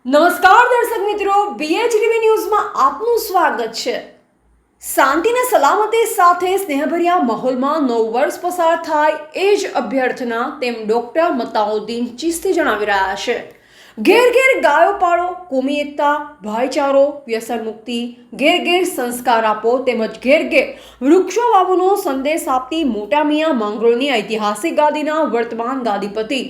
નમસ્કાર દર્શક મિત્રો, BHTV ન્યૂઝમાં આપનું સ્વાગત છે। શાંતિ અને સલામતી સાથે સ્નેહભર્યા માહોલમાં નવું વર્ષ પસાર થાય એ જ અભ્યર્થના તેમ ડોક્ટર મતાઉદ્દીન ચિશ્તી જણાવી રહ્યા છે। ઘેર ઘેર ગાયો પાળો, કોમી એકતા, ભાઈચારો, વ્યસન મુક્તિ, ઘેર ઘેર સંસ્કાર આપો તેમજ ઘેર ઘેર વૃક્ષો વાવોનો સંદેશ આપતી મોટા મિયા માંગરોળની ઐતિહાસિક ગાદીના વર્તમાન ગાદીપતિ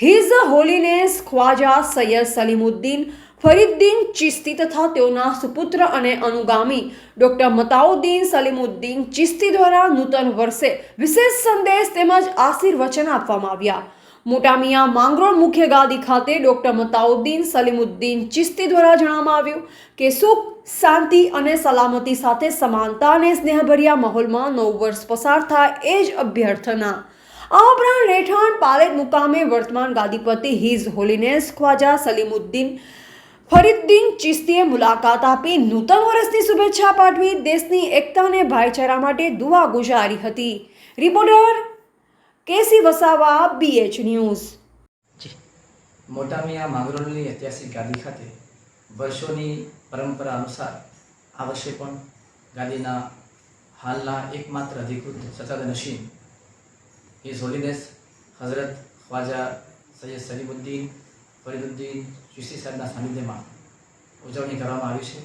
હિઝ હોલીનેસ ખ્વાજા સૈયદ સલીમુદ્દીન ફરીદ્દીન ચિશ્તી તથા તેઓના સુપુત્ર અને અનુગામી ડોક્ટર મતાઉદ્દીન સલીમુદ્દીન ચિશ્તી દ્વારા નૂતન વર્ષે વિશેષ સંદેશ તેમજ આશીર્વચન આપવામાં આવ્યા। મોટા મિયા માંગરોળ મુખ્ય ગાદી ખાતે ડોક્ટર મતાઉદ્દીન સલીમુદ્દીન ચિશ્તી દ્વારા જણાવવામાં આવ્યું કે સુખ, શાંતિ અને સલામતી સાથે સમાનતા અને સ્નેહભર્યા માહોલમાં નવું વર્ષ પસાર થાય એ જ અભ્યર્થના। આ ઉપરાંત રહેઠાણ પાલેટ મુકામે વર્તમાન ગાદીપતિ હિઝ હોલીનેસ ખ્વાજા સલીમુદ્દીન ફરીદ્દીન ચિશ્તીએ મુલાકાત આપી નૂતન વર્ષની શુભેચ્છા પાઠવી દેશની એકતા અને ભાઈચારા માટે દુઆ ગુજારી હતી। રિપોર્ટર કેસી વસાવા, BH ન્યૂઝ। મોટા મિયા માંગરોળની ઐતિહાસિક ગાદી ખાતે વર્ષોની પરંપરા અનુસાર આ વર્ષે પણ ગાદીના હાલના એકમાત્ર અધિકૃત સત્તાધનશીલ હિઝ હોલીનેસ હઝરત ખ્વાજા સૈયદ સલીમુદ્દીન ફરીદુદ્દીન ચિશ્તી સાહેબના સાનિધ્યમાં ઉજવણી કરવામાં આવી છે।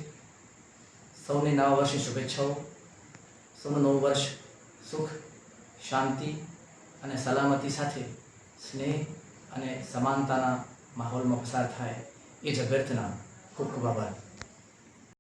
સૌને નવા વર્ષની શુભેચ્છાઓ। સૌનું નવું વર્ષ સુખ, શાંતિ અને સલામતી સાથે સ્નેહ અને સમાનતાના માહોલમાં પસાર થાય એ જ અભ્યર્થના। ખૂબ ખૂબ આભાર।